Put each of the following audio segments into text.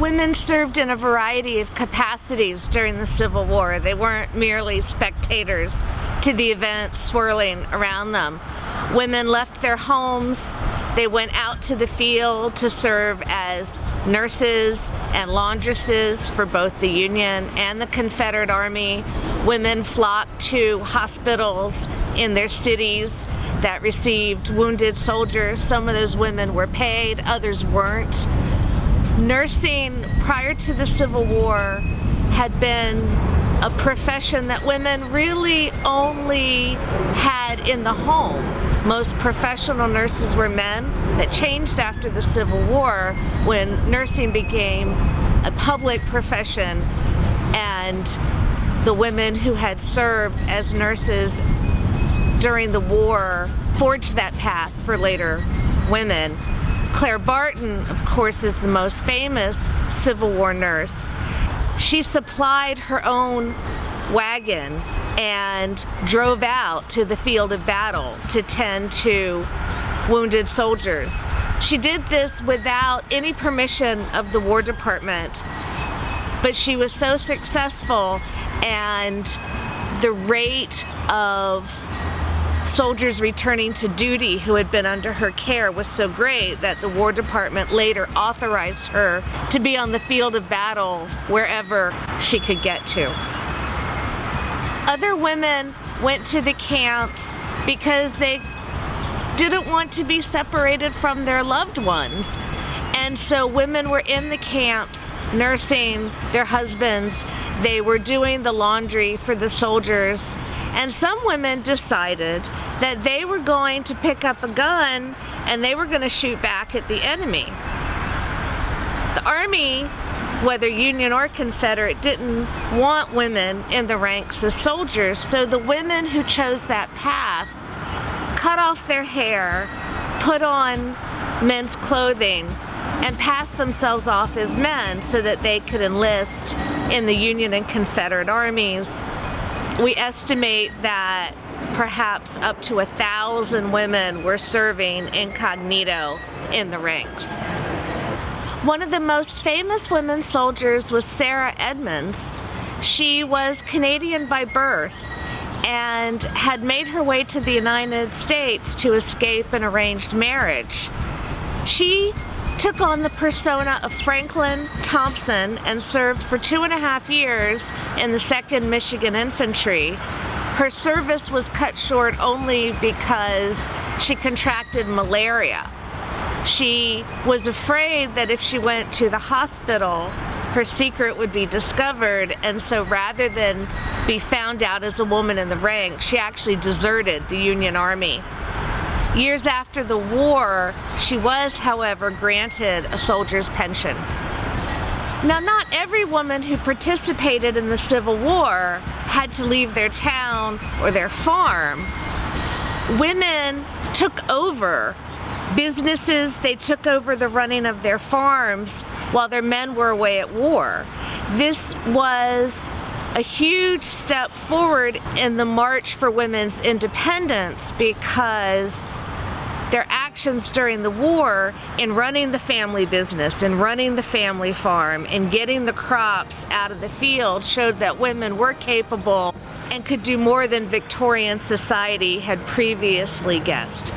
Women served in a variety of capacities during the Civil War. They weren't merely spectators to the events swirling around them. Women left their homes. They went out to the field to serve as nurses and laundresses for both the Union and the Confederate Army. Women flocked to hospitals in their cities that received wounded soldiers. Some of those women were paid, others weren't. Nursing prior to the Civil War had been a profession that women really only had in the home. Most professional nurses were men. That changed after the Civil War when nursing became a public profession, and the women who had served as nurses during the war forged that path for later women. Claire Barton, of course, is the most famous Civil War nurse. She supplied her own wagon and drove out to the field of battle to tend to wounded soldiers. She did this without any permission of the War Department, but she was so successful, and the rate of soldiers returning to duty who had been under her care was so great that the War Department later authorized her to be on the field of battle wherever she could get to. Other women went to the camps because they didn't want to be separated from their loved ones. And so women were in the camps nursing their husbands. They were doing the laundry for the soldiers. And some women decided that they were going to pick up a gun and they were going to shoot back at the enemy. The Army, whether Union or Confederate, didn't want women in the ranks as soldiers, so the women who chose that path cut off their hair, put on men's clothing, and passed themselves off as men so that they could enlist in the Union and Confederate armies. We estimate that perhaps up to 1,000 women were serving incognito in the ranks. One of the most famous women soldiers was Sarah Edmonds. She was Canadian by birth and had made her way to the United States to escape an arranged marriage. She took on the persona of Franklin Thompson and served for 2.5 years in the 2nd Michigan Infantry. Her service was cut short only because she contracted malaria. She was afraid that if she went to the hospital, her secret would be discovered, and so rather than be found out as a woman in the ranks, she actually deserted the Union Army. Years after the war, she was, however, granted a soldier's pension. Now, not every woman who participated in the Civil War had to leave their town or their farm. Women took over businesses, they took over the running of their farms while their men were away at war. This was a huge step forward in the march for women's independence because their actions during the war in running the family business, in running the family farm, in getting the crops out of the field showed that women were capable and could do more than Victorian society had previously guessed.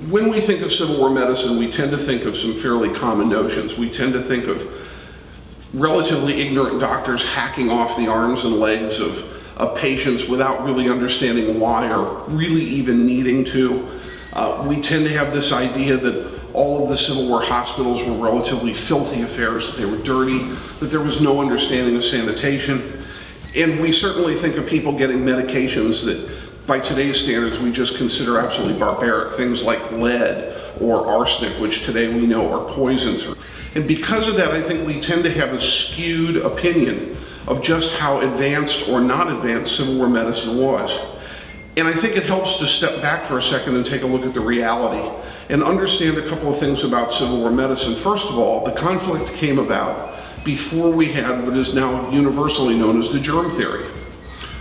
When we think of Civil War medicine, we tend to think of some fairly common notions. We tend to think of relatively ignorant doctors hacking off the arms and legs of patients without really understanding why or really even needing to. We tend to have this idea that all of the Civil War hospitals were relatively filthy affairs, that they were dirty, that there was no understanding of sanitation. And we certainly think of people getting medications that by today's standards we just consider absolutely barbaric, things like lead or arsenic, which today we know are poisons. And because of that, I think we tend to have a skewed opinion of just how advanced or not advanced Civil War medicine was. And I think it helps to step back for a second and take a look at the reality and understand a couple of things about Civil War medicine. First of all, the conflict came about before we had what is now universally known as the germ theory.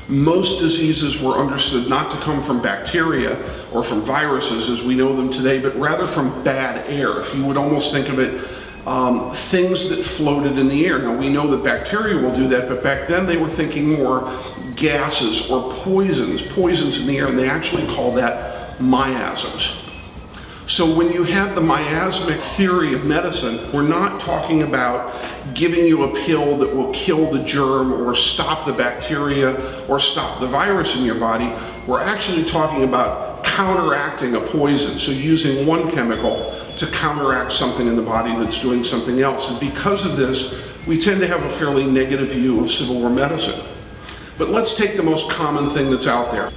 Most diseases were understood not to come from bacteria or from viruses as we know them today, but rather from bad air. If you would almost think of it, things that floated in the air. Now we know that bacteria will do that, but back then they were thinking more gases or poisons in the air, and they actually call that miasms. So when you had the miasmic theory of medicine, we're not talking about giving you a pill that will kill the germ or stop the bacteria or stop the virus in your body. We're actually talking about counteracting a poison, so using one chemical to counteract something in the body that's doing something else. And because of this, we tend to have a fairly negative view of Civil War medicine. But let's take the most common thing that's out there.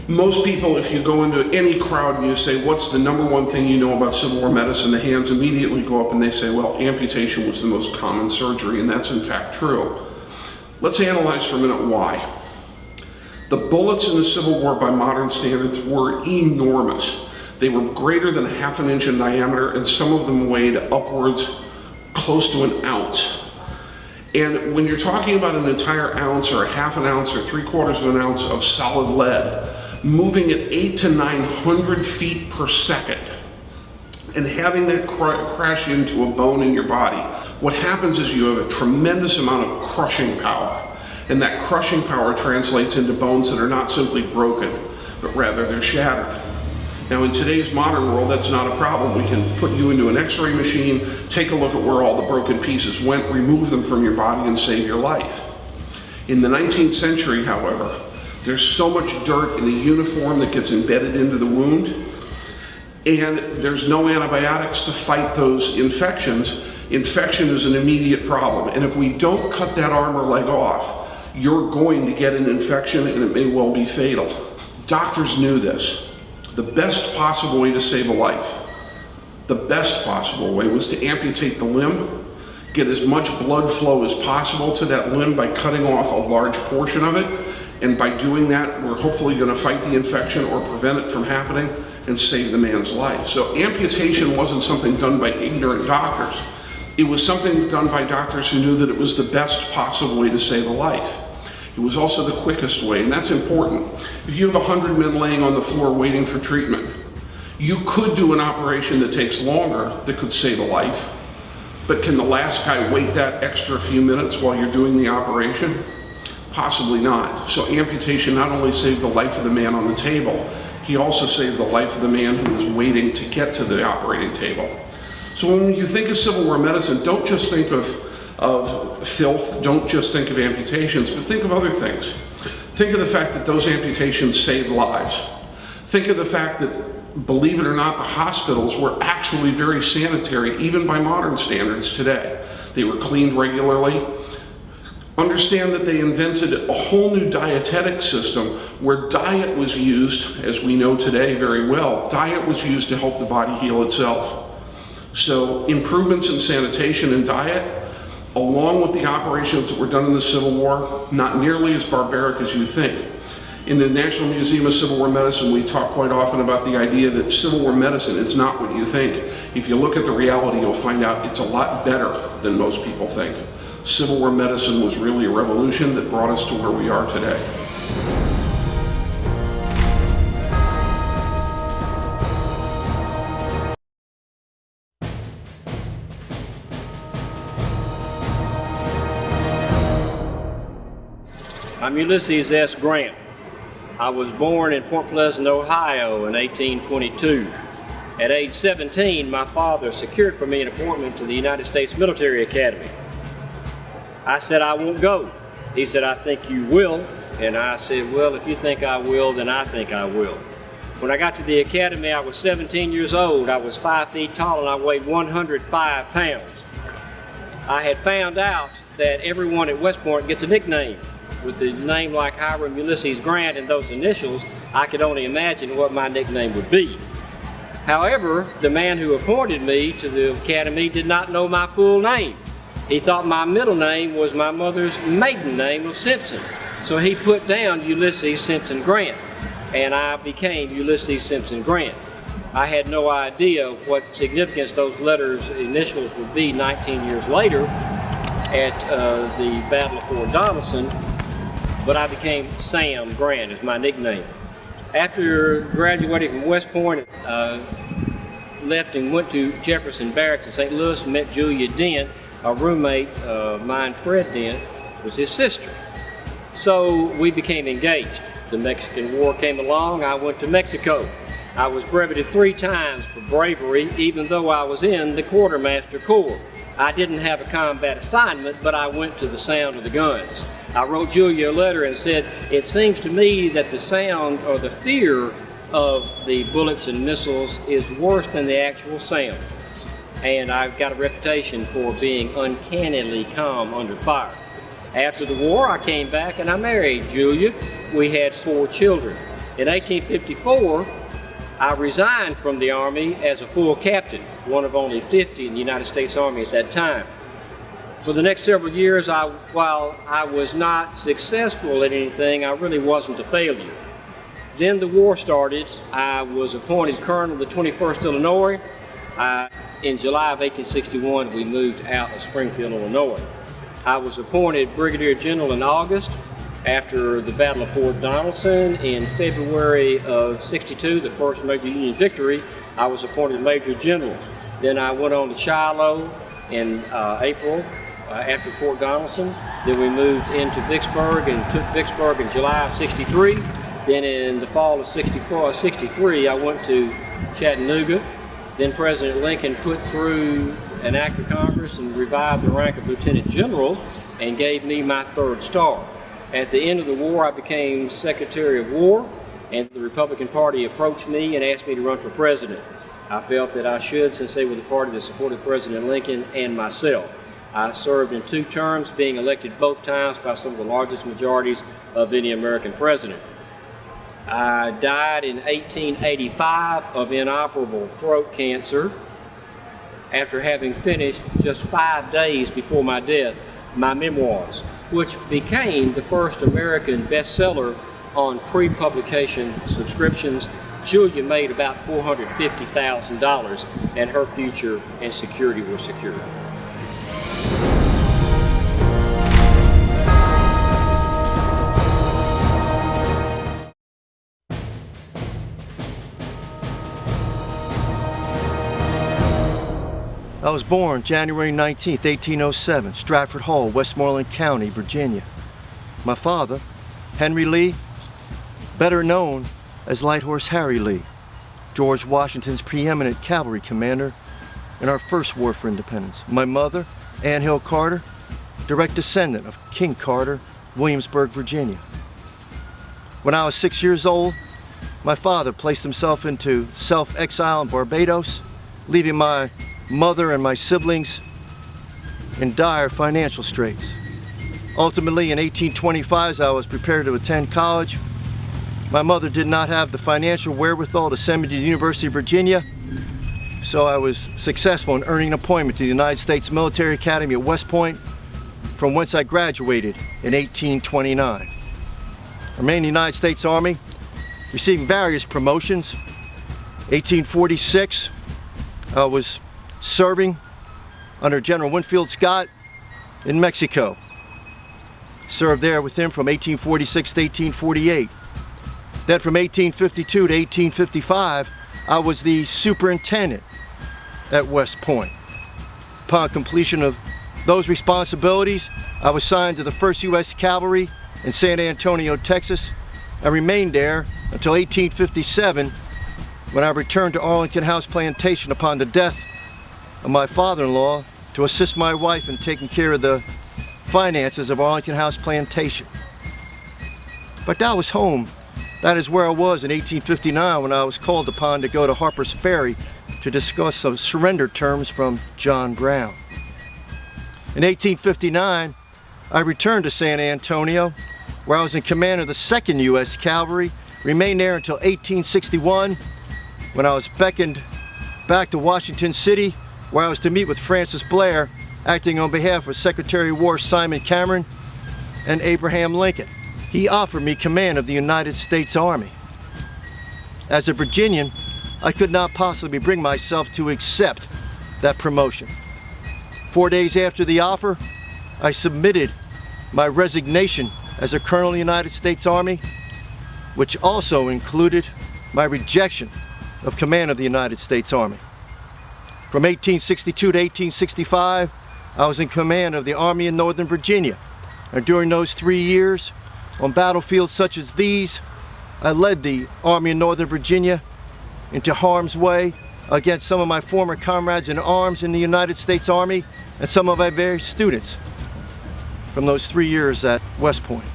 Most people, if you go into any crowd and you say, what's the number one thing you know about Civil War medicine, the hands immediately go up and they say, well, amputation was the most common surgery, and that's in fact true. Let's analyze for a minute why. The bullets in the Civil War by modern standards were enormous. They were greater than ½ an inch in diameter, and some of them weighed upwards close to an ounce. And when you're talking about an entire ounce or ½ an ounce or 3/4 of an ounce of solid lead, moving at 800 to 900 feet per second, and having that crash into a bone in your body, what happens is you have a tremendous amount of crushing power. And that crushing power translates into bones that are not simply broken, but rather they're shattered. Now in today's modern world, that's not a problem. We can put you into an x-ray machine, take a look at where all the broken pieces went, remove them from your body, and save your life. In the 19th century, however, there's so much dirt in the uniform that gets embedded into the wound, and there's no antibiotics to fight those infections. Infection is an immediate problem, and if we don't cut that arm or leg off, you're going to get an infection, and it may well be fatal. Doctors knew this. The best possible way to save a life, the best possible way, was to amputate the limb, get as much blood flow as possible to that limb by cutting off a large portion of it, and by doing that, we're hopefully going to fight the infection or prevent it from happening and save the man's life. So amputation wasn't something done by ignorant doctors. It was something done by doctors who knew that it was the best possible way to save a life. It was also the quickest way, and that's important. If you have 100 men laying on the floor waiting for treatment, you could do an operation that takes longer that could save a life, but can the last guy wait that extra few minutes while you're doing the operation? Possibly not. So amputation not only saved the life of the man on the table, he also saved the life of the man who was waiting to get to the operating table. So when you think of Civil War medicine, don't just think of filth, don't just think of amputations, but think of other things. Think of the fact that those amputations saved lives. Think of the fact that, believe it or not, the hospitals were actually very sanitary, even by modern standards today. They were cleaned regularly. Understand that they invented a whole new dietetic system where diet was used, as we know today very well, diet was used to help the body heal itself. So improvements in sanitation and diet, along with the operations that were done in the Civil War, not nearly as barbaric as you think. In the National Museum of Civil War Medicine, we talk quite often about the idea that Civil War medicine, it's not what you think. If you look at the reality, you'll find out it's a lot better than most people think. Civil War medicine was really a revolution that brought us to where we are today. I'm Ulysses S. Grant. I was born in Point Pleasant, Ohio in 1822. At age 17, my father secured for me an appointment to the United States Military Academy. I said, I won't go. He said, I think you will. And I said, well, if you think I will, then I think I will. When I got to the academy, I was 17 years old. I was 5 feet tall and I weighed 105 pounds. I had found out that everyone at West Point gets a nickname. With a name like Hiram Ulysses Grant and those initials, I could only imagine what my nickname would be. However, the man who appointed me to the academy did not know my full name. He thought my middle name was my mother's maiden name of Simpson. So he put down Ulysses Simpson Grant, and I became Ulysses Simpson Grant. I had no idea what significance those letters, initials, would be 19 years later, at the Battle of Fort Donelson, but I became Sam Grant as my nickname. After graduating from West Point, left and went to Jefferson Barracks in St. Louis, met Julia Dent, a roommate of mine, Fred Dent, was his sister. So we became engaged. The Mexican War came along, I went to Mexico. I was brevetted 3 times for bravery, even though I was in the Quartermaster Corps. I didn't have a combat assignment, but I went to the sound of the guns. I wrote Julia a letter and said, it seems to me that the sound or the fear of the bullets and missiles is worse than the actual sound. And I've got a reputation for being uncannily calm under fire. After the war, I came back and I married Julia. We had 4 children. In 1854, I resigned from the Army as a full captain, one of only 50 in the United States Army at that time. For the next several years, while I was not successful at anything, I really wasn't a failure. Then the war started. I was appointed Colonel of the 21st Illinois. In July of 1861, we moved out of Springfield, Illinois. I was appointed Brigadier General in August after the Battle of Fort Donelson. In February of '62, the first major Union victory, I was appointed Major General. Then I went on to Shiloh in April after Fort Donelson. Then we moved into Vicksburg and took Vicksburg in July of '63. Then in the fall of '63, I went to Chattanooga. Then President Lincoln put through an act of Congress and revived the rank of Lieutenant General and gave me my 3rd star. At the end of the war, I became Secretary of War, and the Republican Party approached me and asked me to run for president. I felt that I should, since they were the party that supported President Lincoln and myself. I served in 2 terms, being elected both times by some of the largest majorities of any American president. I died in 1885 of inoperable throat cancer after having finished just 5 days before my death my memoirs, which became the first American bestseller on pre-publication subscriptions. Julia made about $450,000 and her future and security were secured. I was born January 19, 1807, Stratford Hall, Westmoreland County, Virginia. My father, Henry Lee, better known as Light Horse Harry Lee, George Washington's preeminent cavalry commander in our first war for independence. My mother, Ann Hill Carter, direct descendant of King Carter, Williamsburg, Virginia. When I was 6 years old, my father placed himself into self-exile in Barbados, leaving my mother and my siblings in dire financial straits. Ultimately, in 1825, as I was prepared to attend college, my mother did not have the financial wherewithal to send me to the University of Virginia, so I was successful in earning an appointment to the United States Military Academy at West Point, from whence I graduated in 1829. I remained in the United States Army, receiving various promotions. 1846, I was serving under General Winfield Scott in Mexico. Served there with him from 1846 to 1848. Then from 1852 to 1855, I was the superintendent at West Point. Upon completion of those responsibilities, I was assigned to the 1st U.S. Cavalry in San Antonio, Texas. I remained there until 1857, when I returned to Arlington House Plantation upon the death of my father-in-law to assist my wife in taking care of the finances of Arlington House Plantation. But that was home. That is where I was in 1859 when I was called upon to go to Harper's Ferry to discuss some surrender terms from John Brown. In 1859, I returned to San Antonio, where I was in command of the 2nd U.S. Cavalry, remained there until 1861, when I was beckoned back to Washington City, where I was to meet with Francis Blair, acting on behalf of Secretary of War Simon Cameron and Abraham Lincoln. He offered me command of the United States Army. As a Virginian, I could not possibly bring myself to accept that promotion. 4 days after the offer, I submitted my resignation as a colonel in the United States Army, which also included my rejection of command of the United States Army. From 1862 to 1865, I was in command of the Army in Northern Virginia. And during those 3 years, on battlefields such as these, I led the Army in Northern Virginia into harm's way against some of my former comrades in arms in the United States Army and some of my very students from those 3 years at West Point.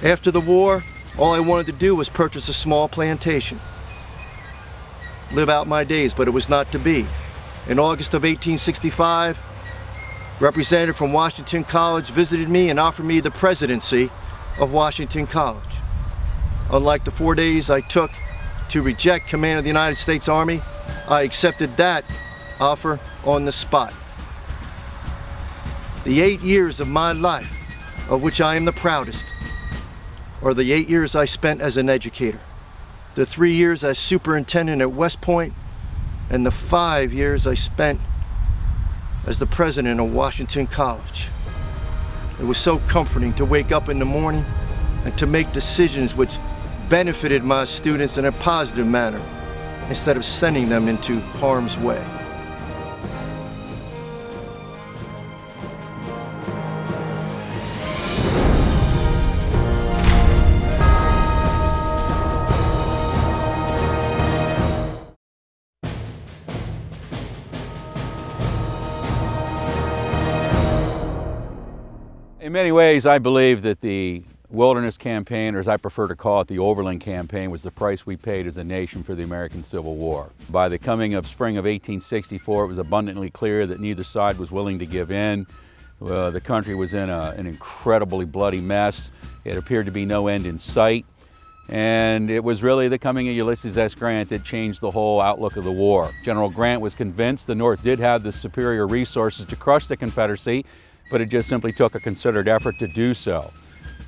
After the war, all I wanted to do was purchase a small plantation, live out my days, but it was not to be. In August of 1865, a representative from Washington College visited me and offered me the presidency of Washington College. Unlike the 4 days I took to reject command of the United States Army, I accepted that offer on the spot. The 8 years of my life, of which I am the proudest, are the 8 years I spent as an educator, the 3 years as superintendent at West Point, and the 5 years I spent as the president of Washington College. It was so comforting to wake up in the morning and to make decisions which benefited my students in a positive manner instead of sending them into harm's way. In many ways, I believe that the Wilderness Campaign, or as I prefer to call it, the Overland Campaign, was the price we paid as a nation for the American Civil War. By the coming of spring of 1864, it was abundantly clear that neither side was willing to give in. The country was in an incredibly bloody mess. It appeared to be no end in sight. And it was really the coming of Ulysses S. Grant that changed the whole outlook of the war. General Grant was convinced the North did have the superior resources to crush the Confederacy, but it just simply took a concerted effort to do so.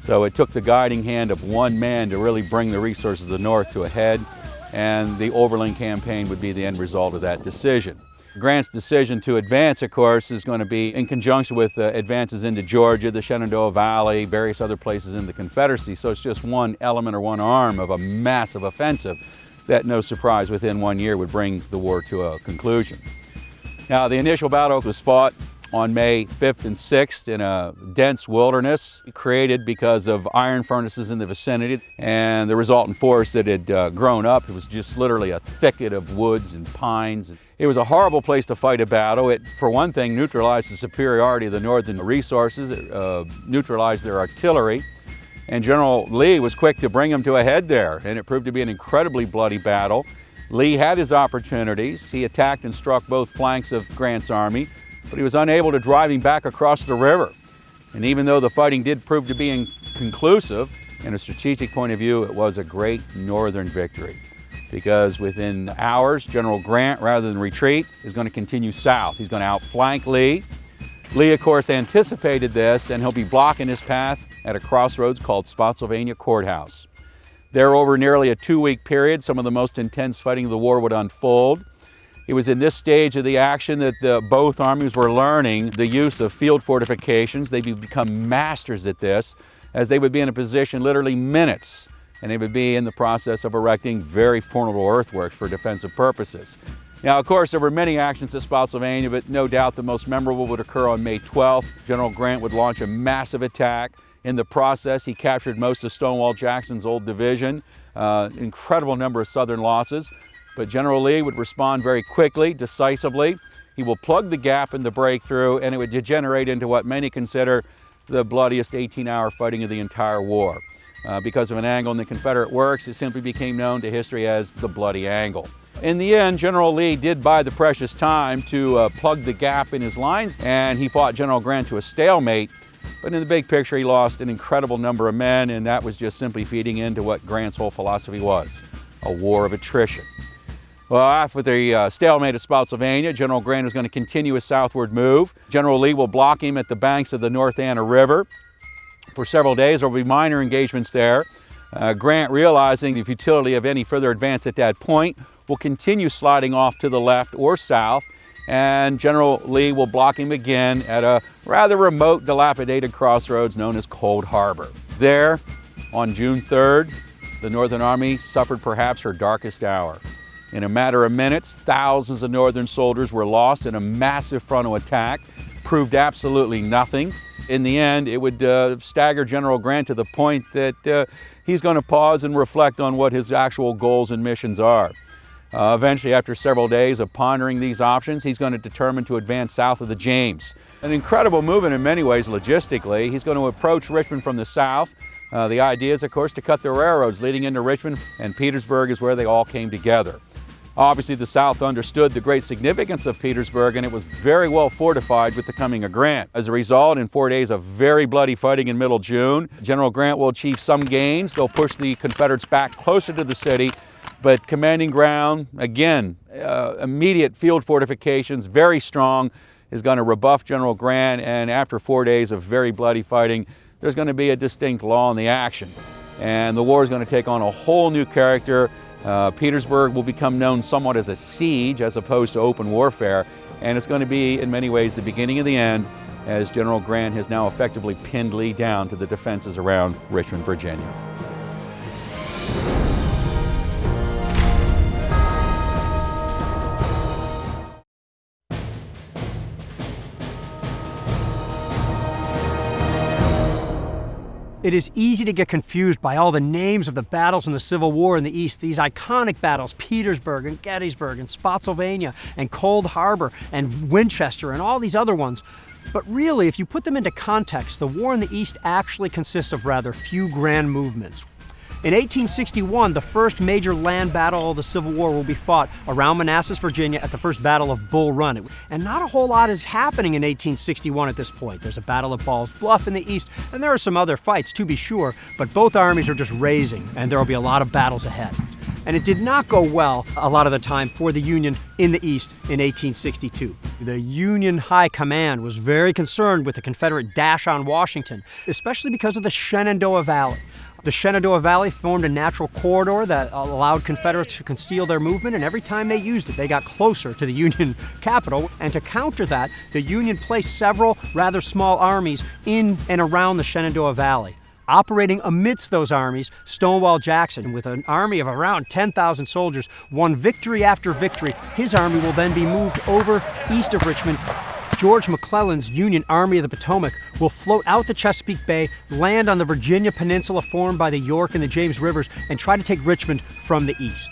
So it took the guiding hand of one man to really bring the resources of the North to a head, and the Overland Campaign would be the end result of that decision. Grant's decision to advance, of course, is going to be in conjunction with advances into Georgia, the Shenandoah Valley, various other places in the Confederacy. So it's just one element or one arm of a massive offensive that, no surprise, within 1 year would bring the war to a conclusion. Now, the initial battle was fought on May 5th and 6th in a dense wilderness created because of iron furnaces in the vicinity and the resultant forest that had grown up. It was just literally a thicket of woods and pines. It was a horrible place to fight a battle. It, for one thing, neutralized the superiority of the Northern resources. It neutralized their artillery. And General Lee was quick to bring them to a head there, and it proved to be an incredibly bloody battle. Lee had his opportunities. He attacked and struck both flanks of Grant's army, but he was unable to drive him back across the river. And even though the fighting did prove to be inconclusive, in a strategic point of view, it was a great Northern victory. Because within hours, General Grant, rather than retreat, is going to continue south. He's going to outflank Lee. Lee, of course, anticipated this, and he'll be blocking his path at a crossroads called Spotsylvania Courthouse. There, over nearly a 2-week period, some of the most intense fighting of the war would unfold. It was in this stage of the action that both armies were learning the use of field fortifications. They would become masters at this, as they would be in a position literally minutes, and they would be in the process of erecting very formidable earthworks for defensive purposes. Now, of course, there were many actions at Spotsylvania, but no doubt the most memorable would occur on May 12th. General Grant would launch a massive attack. In the process, he captured most of Stonewall Jackson's old division, incredible number of Southern losses. But General Lee would respond very quickly, decisively. He will plug the gap in the breakthrough, and it would degenerate into what many consider the bloodiest 18-hour fighting of the entire war. Because of an angle in the Confederate works, it simply became known to history as the Bloody Angle. In the end, General Lee did buy the precious time to plug the gap in his lines, and he fought General Grant to a stalemate. But in the big picture, he lost an incredible number of men, and that was just simply feeding into what Grant's whole philosophy was, a war of attrition. Well, after the stalemate of Spotsylvania, General Grant is going to continue his southward move. General Lee will block him at the banks of the North Anna River. For several days, there will be minor engagements there. Grant, realizing the futility of any further advance at that point, will continue sliding off to the left or south. and General Lee will block him again at a rather remote, dilapidated crossroads known as Cold Harbor. There, on June 3rd, the Northern Army suffered perhaps her darkest hour. In a matter of minutes, thousands of Northern soldiers were lost in a massive frontal attack, proved absolutely nothing. In the end, it would stagger General Grant to the point that he's going to pause and reflect on what his actual goals and missions are. Eventually, after several days of pondering these options, he's going to determine to advance south of the James. An incredible movement in many ways logistically. He's going to approach Richmond from the south. The idea is, of course, to cut the railroads leading into Richmond, and Petersburg is where they all came together. Obviously, the South understood the great significance of Petersburg, and it was very well fortified with the coming of Grant. As a result, in 4 days of very bloody fighting in middle June, General Grant will achieve some gains. They'll push the Confederates back closer to the city, but commanding ground, again, immediate field fortifications, very strong, is going to rebuff General Grant, and after 4 days of very bloody fighting, there's going to be a distinct lull in the action. And the war is going to take on a whole new character. Petersburg will become known somewhat as a siege as opposed to open warfare, and it's going to be in many ways the beginning of the end, as General Grant has now effectively pinned Lee down to the defenses around Richmond, Virginia. It is easy to get confused by all the names of the battles in the Civil War in the East. These iconic battles, Petersburg and Gettysburg and Spotsylvania and Cold Harbor and Winchester and all these other ones. But really, if you put them into context, the war in the East actually consists of rather few grand movements. In 1861, the first major land battle of the Civil War will be fought around Manassas, Virginia at the First Battle of Bull Run. And not a whole lot is happening in 1861 at this point. There's a battle of Ball's Bluff in the east, and there are some other fights to be sure, but both armies are just raising, and there will be a lot of battles ahead. And it did not go well a lot of the time for the Union in the East in 1862. The Union High Command was very concerned with the Confederate dash on Washington, especially because of the Shenandoah Valley. The Shenandoah Valley formed a natural corridor that allowed Confederates to conceal their movement, and every time they used it, they got closer to the Union capital. And to counter that, the Union placed several rather small armies in and around the Shenandoah Valley. Operating amidst those armies, Stonewall Jackson, with an army of around 10,000 soldiers, won victory after victory. His army will then be moved over east of Richmond. George McClellan's Union Army of the Potomac will float out the Chesapeake Bay, land on the Virginia Peninsula formed by the York and the James Rivers, and try to take Richmond from the east.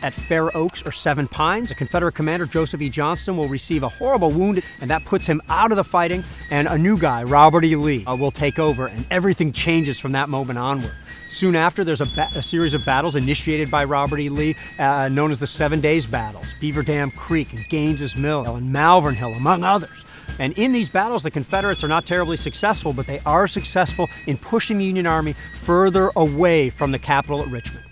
At Fair Oaks or Seven Pines, the Confederate commander Joseph E. Johnston will receive a horrible wound, and that puts him out of the fighting, and a new guy, Robert E. Lee, will take over, and everything changes from that moment onward. Soon after, there's a series of battles initiated by Robert E. Lee, known as the 7 Days Battles, Beaver Dam Creek and Gaines's Mill and Malvern Hill, among others. And in these battles, the Confederates are not terribly successful, but they are successful in pushing the Union Army further away from the capital at Richmond.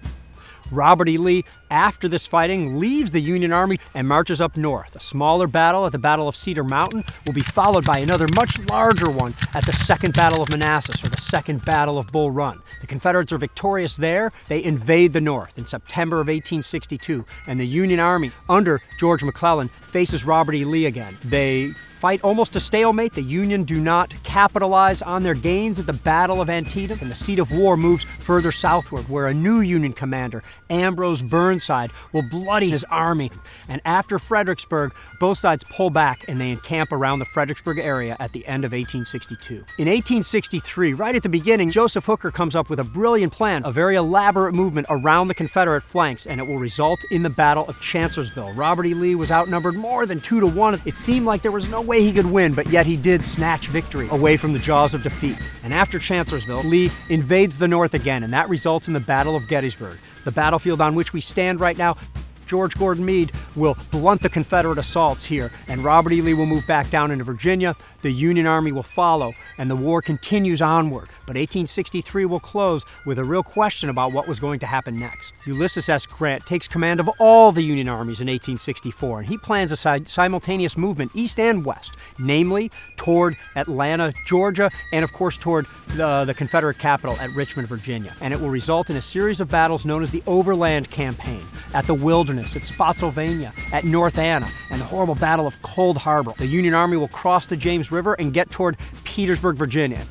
Robert E. Lee, after this fighting, leaves the Union Army and marches up north. A smaller battle at the Battle of Cedar Mountain will be followed by another much larger one at the Second Battle of Manassas, or the Second Battle of Bull Run. The Confederates are victorious there. They invade the North in September of 1862, and the Union Army, under George McClellan, faces Robert E. Lee again. They fight almost a stalemate. The Union do not capitalize on their gains at the Battle of Antietam, and the seat of war moves further southward, where a new Union commander, Ambrose Burnside, will bloody his army. And after Fredericksburg, both sides pull back and they encamp around the Fredericksburg area at the end of 1862. In 1863, right at the beginning, Joseph Hooker comes up with a brilliant plan, a very elaborate movement around the Confederate flanks, and it will result in the Battle of Chancellorsville. Robert E. Lee was outnumbered more than 2-1. It seemed like there was no way he could win, but yet he did snatch victory away from the jaws of defeat. And after Chancellorsville, Lee invades the North again, and that results in the Battle of Gettysburg. The battlefield on which we stand right now, George Gordon Meade will blunt the Confederate assaults here, and Robert E. Lee will move back down into Virginia. The Union Army will follow, and the war continues onward. But 1863 will close with a real question about what was going to happen next. Ulysses S. Grant takes command of all the Union armies in 1864, and he plans a simultaneous movement east and west, namely toward Atlanta, Georgia, and of course toward the Confederate capital at Richmond, Virginia. And it will result in a series of battles known as the Overland Campaign at the Wilderness Wilderness, at Spotsylvania, at North Anna, and the horrible Battle of Cold Harbor. The Union Army will cross the James River and get toward Petersburg, Virginia.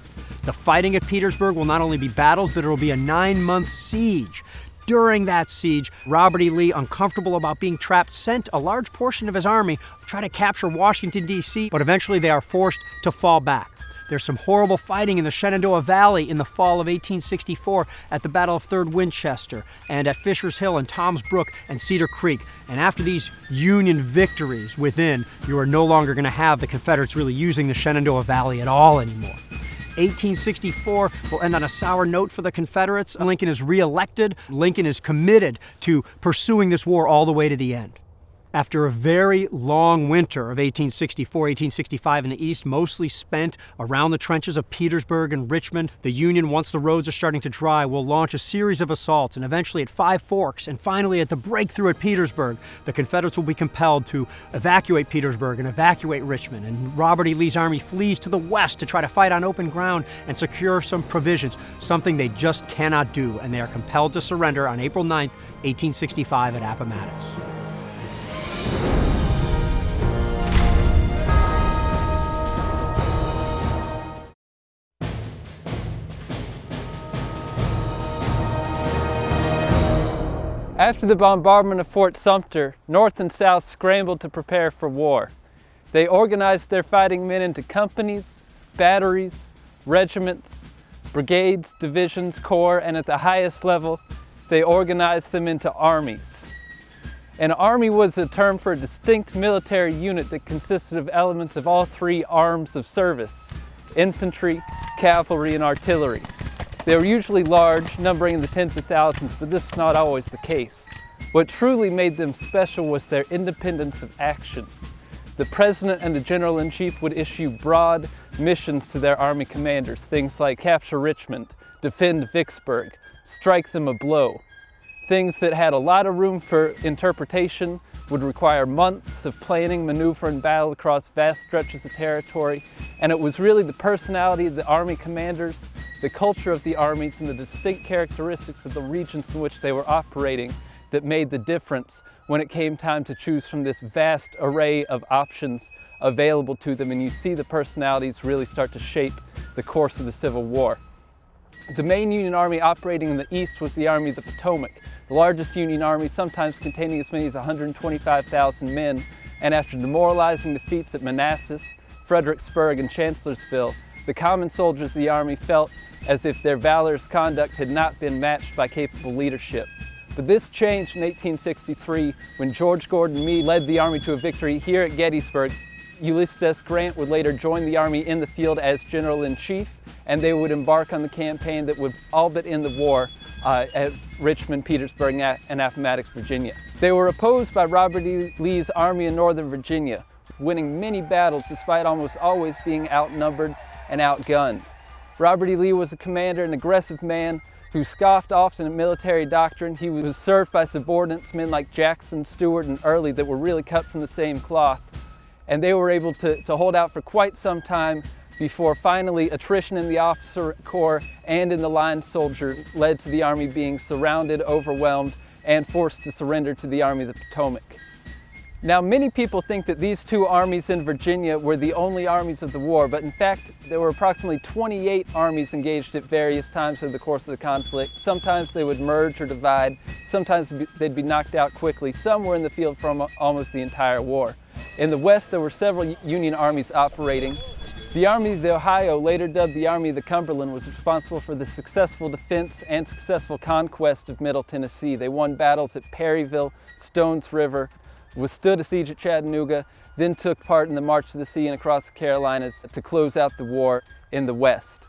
The fighting at Petersburg will not only be battles, but it will be a 9-month siege. During that siege, Robert E. Lee, uncomfortable about being trapped, sent a large portion of his army to try to capture Washington, D.C., but eventually they are forced to fall back. There's some horrible fighting in the Shenandoah Valley in the fall of 1864 at the Battle of Third Winchester and at Fisher's Hill and Tom's Brook and Cedar Creek. And after these Union victories within, you are no longer going to have the Confederates really using the Shenandoah Valley at all anymore. 1864 will end on a sour note for the Confederates. Lincoln is reelected. Lincoln is committed to pursuing this war all the way to the end. After a very long winter of 1864, 1865 in the East, mostly spent around the trenches of Petersburg and Richmond, the Union, once the roads are starting to dry, will launch a series of assaults, and eventually at Five Forks, and finally at the breakthrough at Petersburg, the Confederates will be compelled to evacuate Petersburg and evacuate Richmond, and Robert E. Lee's army flees to the west to try to fight on open ground and secure some provisions, something they just cannot do, and they are compelled to surrender on April 9th, 1865 at Appomattox. After the bombardment of Fort Sumter, North and South scrambled to prepare for war. They organized their fighting men into companies, batteries, regiments, brigades, divisions, corps, and at the highest level, they organized them into armies. An army was a term for a distinct military unit that consisted of elements of all three arms of service: infantry, cavalry, and artillery. They were usually large, numbering in the tens of thousands, but this is not always the case. What truly made them special was their independence of action. The president and the general-in-chief would issue broad missions to their army commanders, things like capture Richmond, defend Vicksburg, strike them a blow. Things that had a lot of room for interpretation, would require months of planning, maneuver, and battle across vast stretches of territory, and it was really the personality of the army commanders, the culture of the armies, and the distinct characteristics of the regions in which they were operating that made the difference when it came time to choose from this vast array of options available to them, and you see the personalities really start to shape the course of the Civil War. The main Union Army operating in the East was the Army of the Potomac, the largest Union Army, sometimes containing as many as 125,000 men, and after demoralizing defeats at Manassas, Fredericksburg, and Chancellorsville, the common soldiers of the Army felt as if their valorous conduct had not been matched by capable leadership. But this changed in 1863 when George Gordon Meade led the Army to a victory here at Gettysburg. Ulysses S. Grant would later join the Army in the field as General-in-Chief, and they would embark on the campaign that would all but end the war at Richmond, Petersburg, and Appomattox, Virginia. They were opposed by Robert E. Lee's army in Northern Virginia, winning many battles despite almost always being outnumbered and outgunned. Robert E. Lee was a commander, an aggressive man who scoffed often at military doctrine. He was served by subordinates, men like Jackson, Stewart, and Early that were really cut from the same cloth. And they were able to hold out for quite some time before finally attrition in the officer corps and in the line soldier led to the Army being surrounded, overwhelmed, and forced to surrender to the Army of the Potomac. Now, many people think that these two armies in Virginia were the only armies of the war, but in fact, there were approximately 28 armies engaged at various times over the course of the conflict. Sometimes they would merge or divide, sometimes they'd be knocked out quickly. Some were in the field for almost the entire war. In the West, there were several Union armies operating. The Army of the Ohio, later dubbed the Army of the Cumberland, was responsible for the successful defense and successful conquest of Middle Tennessee. They won battles at Perryville, Stones River, withstood a siege at Chattanooga, then took part in the March to the Sea and across the Carolinas to close out the war in the West.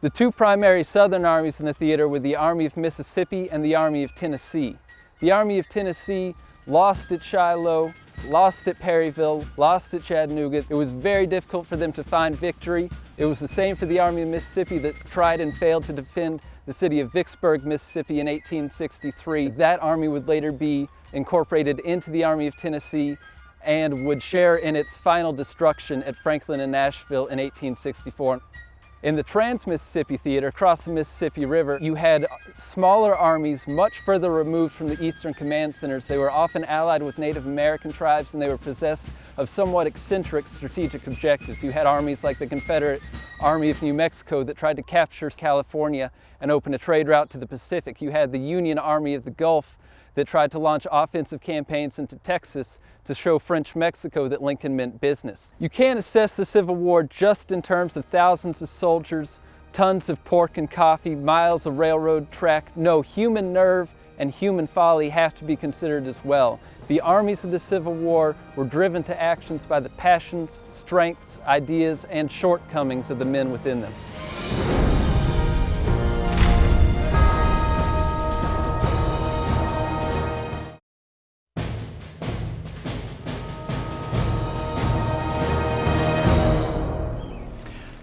The two primary Southern armies in the theater were the Army of Mississippi and the Army of Tennessee. The Army of Tennessee lost at Shiloh, lost at Perryville, lost at Chattanooga. It was very difficult for them to find victory. It was the same for the Army of Mississippi that tried and failed to defend the city of Vicksburg, Mississippi in 1863. That army would later be incorporated into the Army of Tennessee and would share in its final destruction at Franklin and Nashville in 1864. In the Trans-Mississippi Theater across the Mississippi River, you had smaller armies much further removed from the Eastern Command Centers. They were often allied with Native American tribes, and they were possessed of somewhat eccentric strategic objectives. You had armies like the Confederate Army of New Mexico that tried to capture California and open a trade route to the Pacific. You had the Union Army of the Gulf that tried to launch offensive campaigns into Texas to show French Mexico that Lincoln meant business. You can't assess the Civil War just in terms of thousands of soldiers, tons of pork and coffee, miles of railroad track. No, human nerve and human folly have to be considered as well. The armies of the Civil War were driven to actions by the passions, strengths, ideas, and shortcomings of the men within them.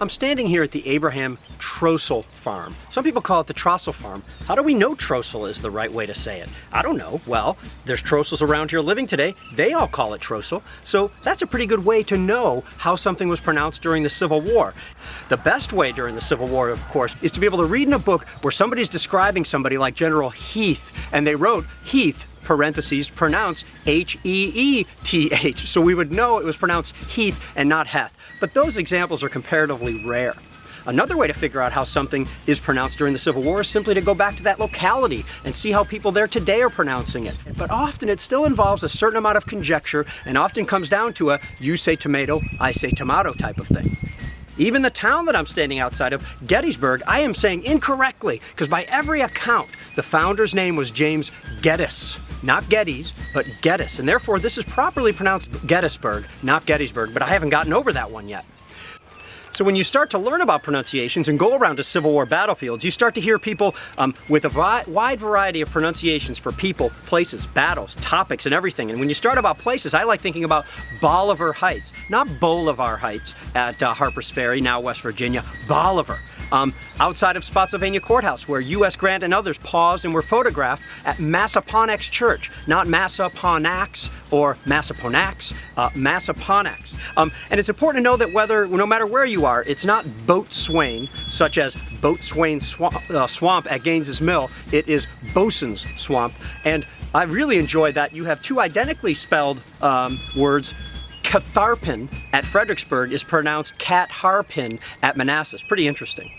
I'm standing here at the Abraham Trossel Farm. Some people call it the Trossel Farm. How do we know Trossel is the right way to say it? I don't know. Well, there's Trossels around here living today. They all call it Trossel. So that's a pretty good way to know how something was pronounced during the Civil War. The best way during the Civil War, of course, is to be able to read in a book where somebody's describing somebody like General Heath, and they wrote Heath, parentheses, pronounced H-E-E-T-H. So we would know it was pronounced Heath and not Heth. But those examples are comparatively rare. Another way to figure out how something is pronounced during the Civil War is simply to go back to that locality and see how people there today are pronouncing it. But often it still involves a certain amount of conjecture and often comes down to a you say tomato, I say tomato type of thing. Even the town that I'm standing outside of, Gettysburg, I am saying incorrectly, because by every account, the founder's name was James Geddes. Not Geddes, but Geddes. And therefore, this is properly pronounced Gettysburg, not Gettysburg, but I haven't gotten over that one yet. So when you start to learn about pronunciations and go around to Civil War battlefields, you start to hear people with a wide variety of pronunciations for people, places, battles, topics, and everything. And when you start about places, I like thinking about Bolivar Heights, not Bolivar Heights at Harper's Ferry, now West Virginia, Bolivar. Outside of Spotsylvania Courthouse, where U.S. Grant and others paused and were photographed at Massaponax Church, not Massaponax or Massaponax, Massaponax. And it's important to know that no matter where you are, it's not Boatswain, such as Boatswain Swamp at Gaines's Mill. It is Bosun's Swamp. And I really enjoy that you have two identically spelled words. Catharpin at Fredericksburg is pronounced Cat-Harpin at Manassas. Pretty interesting.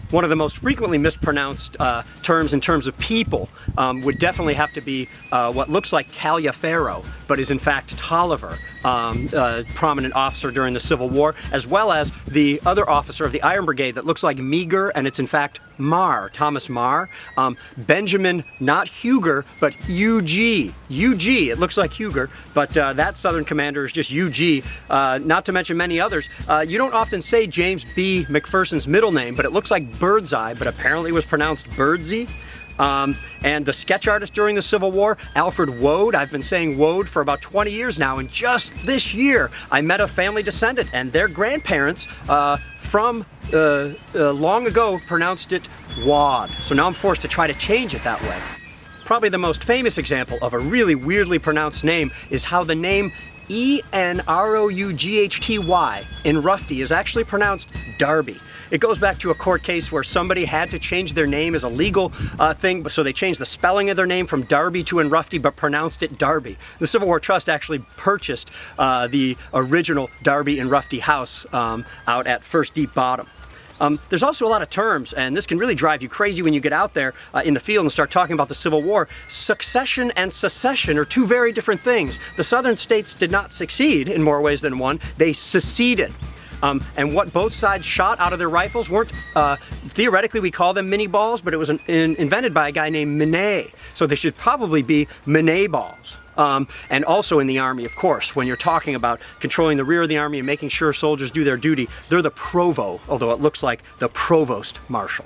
One of the most frequently mispronounced terms in terms of people would definitely have to be what looks like Taliaferro, but is in fact Tolliver, a prominent officer during the Civil War, as well as the other officer of the Iron Brigade that looks like Meagher, and it's in fact Marr, Thomas Marr. Benjamin, not Huger, but UG. UG, it looks like Huger, but that Southern commander is just UG, not to mention many others. You don't often say James B. McPherson's middle name, but it looks like Birdseye, but apparently it was pronounced Birdsey. And the sketch artist during the Civil War, Alfred Woad. I've been saying Woad for about 20 years now, and just this year I met a family descendant, and their grandparents from long ago pronounced it Wad. So now I'm forced to try to change it that way. Probably the most famous example of a really weirdly pronounced name is how the name E-N-R-O-U-G-H-T-Y in Rufty is actually pronounced Darby. It goes back to a court case where somebody had to change their name as a legal thing, so they changed the spelling of their name from Darby to Rufty, but pronounced it Darby. The Civil War Trust actually purchased the original Darby and Rufty house out at First Deep Bottom. There's also a lot of terms, and this can really drive you crazy when you get out there in the field and start talking about the Civil War. Succession and secession are two very different things. The Southern states did not succeed in more ways than one. They seceded. And what both sides shot out of their rifles weren't, theoretically we call them mini balls, but it was invented by a guy named Minet. So they should probably be Minet balls. And also in the Army, of course, when you're talking about controlling the rear of the Army and making sure soldiers do their duty, they're the provo, although it looks like the provost marshal.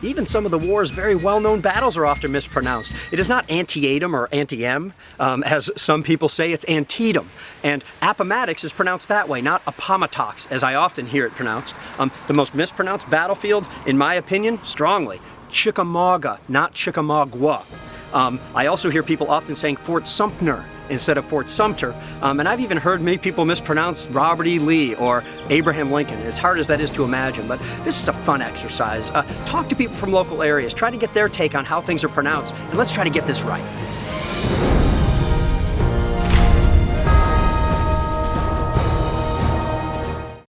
Even some of the war's very well-known battles are often mispronounced. It is not Antietam or Antiem, as some people say, it's Antietam. And Appomattox is pronounced that way, not Appomattox, as I often hear it pronounced. The most mispronounced battlefield, in my opinion, strongly, Chickamauga, not Chickamauga. I also hear people often saying Fort Sumter instead of Fort Sumter, and I've even heard many people mispronounce Robert E. Lee or Abraham Lincoln, as hard as that is to imagine. But this is a fun exercise. Talk to people from local areas, try to get their take on how things are pronounced, and let's try to get this right.